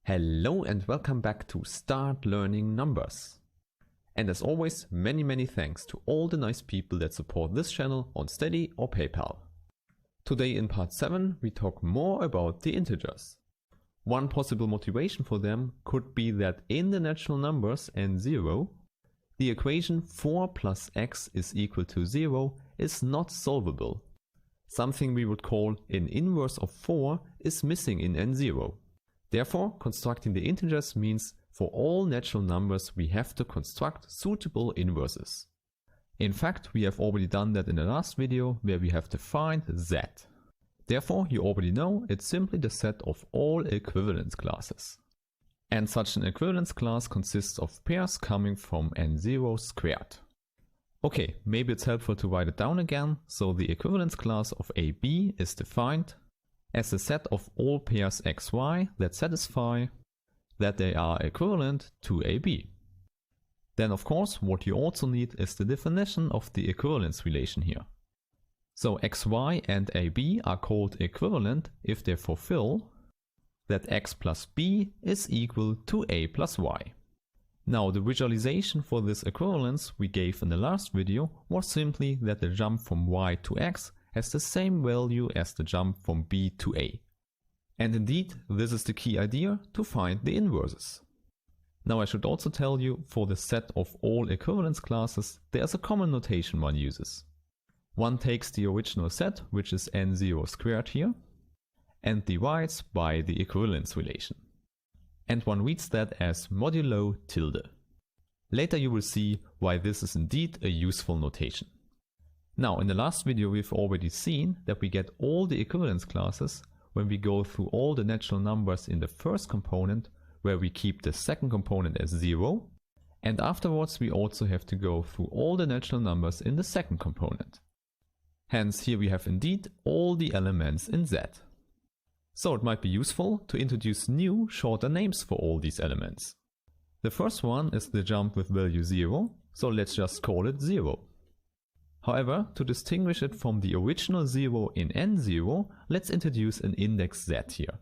Hello and welcome back to Start Learning Numbers. And as always, many thanks to all the nice people that support this channel on Steady or PayPal. Today in part 7 we talk more about the integers. One possible motivation for them could be that in the natural numbers n0, the equation 4 plus x is equal to 0 is not solvable. Something we would call an inverse of 4 is missing in n0. Therefore, constructing the integers means for all natural numbers we have to construct suitable inverses. In fact, we have already done that in the last video where we have defined z. Therefore, you already know it's simply the set of all equivalence classes. And such an equivalence class consists of pairs coming from n0 squared. Okay, maybe it's helpful to write it down again. So the equivalence class of AB is defined as a set of all pairs xy that satisfy that they are equivalent to AB. Then of course what you also need is the definition of the equivalence relation here. So xy and AB are called equivalent if they fulfill that x plus b is equal to a plus y. Now the visualization for this equivalence we gave in the last video was simply that the jump from y to x has the same value as the jump from b to a. And indeed, this is the key idea to find the inverses. Now I should also tell you, for the set of all equivalence classes, there's a common notation one uses. One takes the original set, which is n0 squared here, and divides by the equivalence relation. And one reads that as modulo tilde. Later you will see why this is indeed a useful notation. Now, in the last video we've already seen that we get all the equivalence classes when we go through all the natural numbers in the first component, where we keep the second component as 0, and afterwards we also have to go through all the natural numbers in the second component. Hence here we have indeed all the elements in Z. So it might be useful to introduce new, shorter names for all these elements. The first one is the jump with value 0, so let's just call it 0. However, to distinguish it from the original 0 in n0, let's introduce an index z here.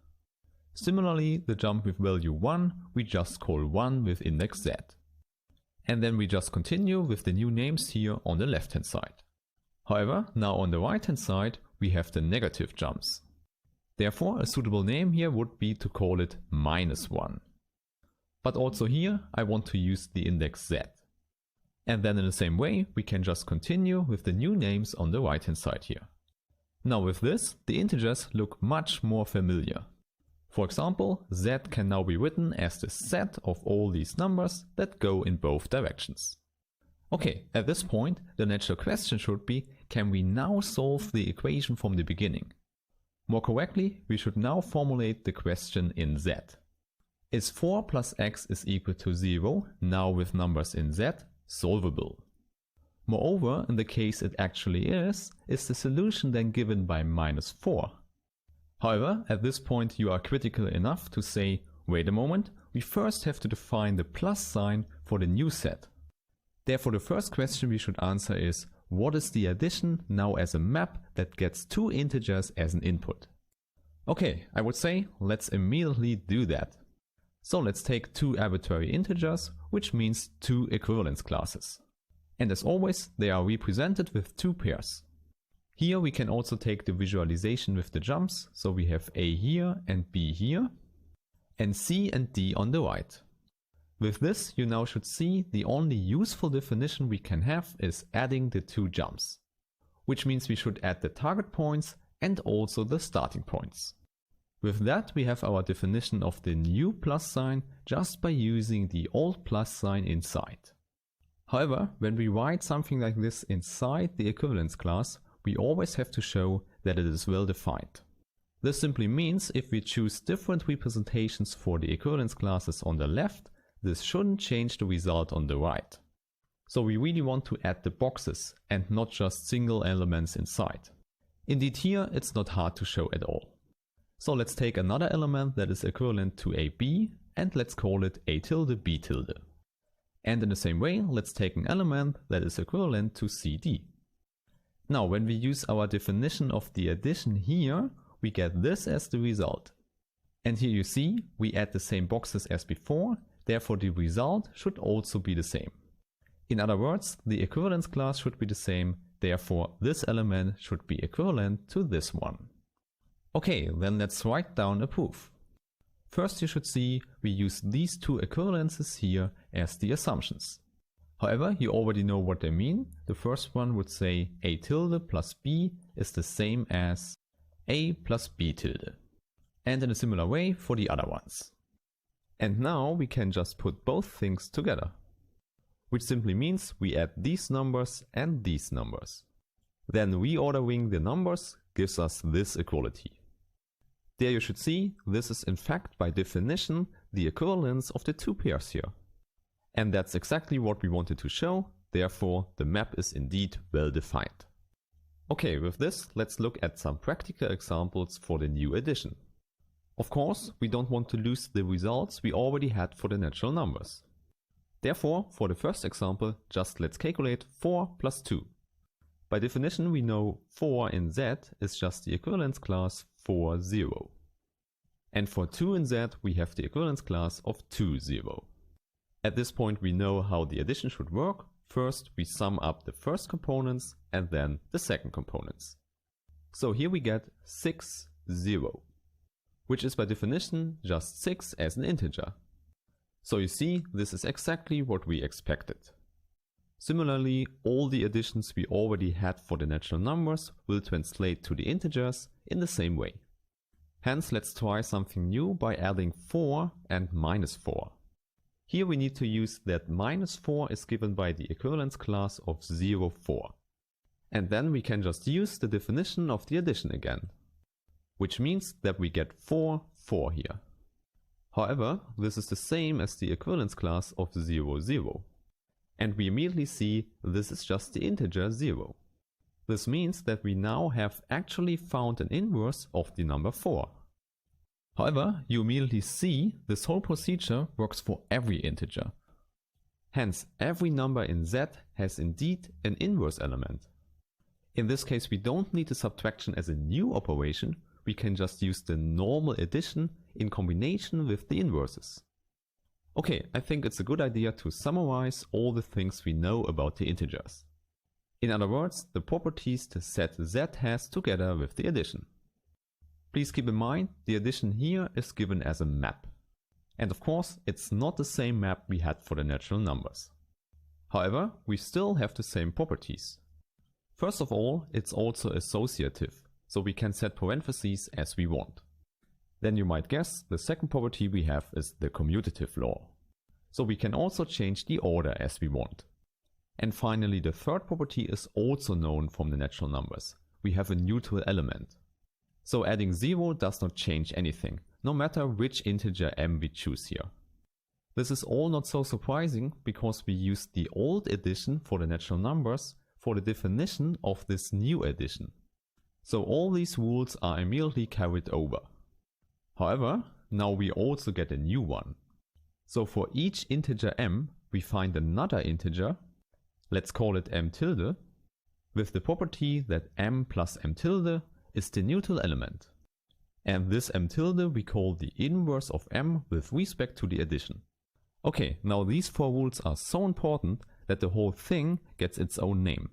Similarly, the jump with value 1 we just call 1 with index z. And then we just continue with the new names here on the left hand side. However, now on the right hand side we have the negative jumps. Therefore, a suitable name here would be to call it -1. But also here I want to use the index z. And then in the same way, we can just continue with the new names on the right hand side here. Now with this, the integers look much more familiar. For example, z can now be written as the set of all these numbers that go in both directions. Okay, at this point, the natural question should be, can we now solve the equation from the beginning? More correctly, we should now formulate the question in z. Is 4 plus x is equal to 0, now with numbers in z, solvable? Moreover, in the case it actually is the solution then given by -4? However, at this point you are critical enough to say, wait a moment, we first have to define the plus sign for the new set. Therefore the first question we should answer is, what is the addition now as a map that gets two integers as an input? Okay, I would say let's immediately do that. So let's take two arbitrary integers, which means two equivalence classes. And as always, they are represented with two pairs. Here we can also take the visualization with the jumps, so we have A here and B here, and C and D on the right. With this, you now should see the only useful definition we can have is adding the two jumps. Which means we should add the target points and also the starting points. With that, we have our definition of the new plus sign just by using the old plus sign inside. However, when we write something like this inside the equivalence class, we always have to show that it is well defined. This simply means if we choose different representations for the equivalence classes on the left, this shouldn't change the result on the right. So we really want to add the boxes and not just single elements inside. Indeed here it's not hard to show at all. So let's take another element that is equivalent to AB and let's call it A tilde B tilde. And in the same way, let's take an element that is equivalent to CD. Now when we use our definition of the addition here, we get this as the result. And here you see we add the same boxes as before, therefore the result should also be the same. In other words, the equivalence class should be the same, therefore this element should be equivalent to this one. Okay, then let's write down a proof. First you should see we use these two equivalences here as the assumptions. However, you already know what they mean. The first one would say a tilde plus b is the same as a plus b tilde. And in a similar way for the other ones. And now we can just put both things together. Which simply means we add these numbers and these numbers. Then reordering the numbers gives us this equality. There you should see this is in fact by definition the equivalence of the two pairs here. And that's exactly what we wanted to show, therefore the map is indeed well defined. Okay, with this let's look at some practical examples for the new addition. Of course, we don't want to lose the results we already had for the natural numbers. Therefore, for the first example, just let's calculate 4 plus 2. By definition we know 4 in Z is just the equivalence class for 0. And for 2 in Z we have the equivalence class of 2, 0. At this point we know how the addition should work. First we sum up the first components and then the second components. So here we get 6, 0. Which is by definition just 6 as an integer. So you see, this is exactly what we expected. Similarly, all the additions we already had for the natural numbers will translate to the integers in the same way. Hence, let's try something new by adding 4 and minus 4. Here we need to use that minus 4 is given by the equivalence class of 0, 4. And then we can just use the definition of the addition again. Which means that we get 4, 4 here. However, this is the same as the equivalence class of 0, 0. And we immediately see this is just the integer 0. This means that we now have actually found an inverse of the number 4. However, you immediately see this whole procedure works for every integer. Hence, every number in Z has indeed an inverse element. In this case we don't need the subtraction as a new operation, we can just use the normal addition in combination with the inverses. Okay, I think it's a good idea to summarize all the things we know about the integers. In other words, the properties the set Z has together with the addition. Please keep in mind, the addition here is given as a map. And of course, it's not the same map we had for the natural numbers. However, we still have the same properties. First of all, it's also associative, so we can set parentheses as we want. Then you might guess the second property we have is the commutative law. So we can also change the order as we want. And finally, the third property is also known from the natural numbers. We have a neutral element. So adding 0 does not change anything, no matter which integer m we choose here. This is all not so surprising because we used the old addition for the natural numbers for the definition of this new addition. So all these rules are immediately carried over. However, now we also get a new one. So for each integer m, we find another integer, let's call it m tilde, with the property that m plus m tilde is the neutral element. And this m tilde we call the inverse of m with respect to the addition. Okay, now these four rules are so important that the whole thing gets its own name.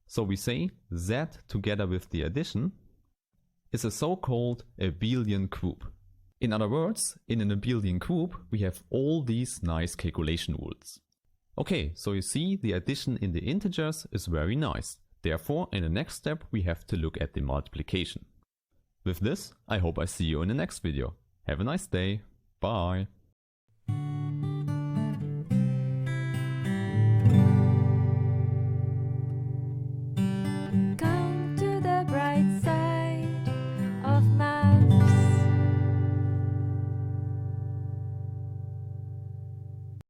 So we say Z together with the addition is a so-called abelian group. In other words, in an abelian group we have all these nice calculation rules. Okay, so you see the addition in the integers is very nice. Therefore, in the next step we have to look at the multiplication. With this, I hope I see you in the next video. Have a nice day. Bye.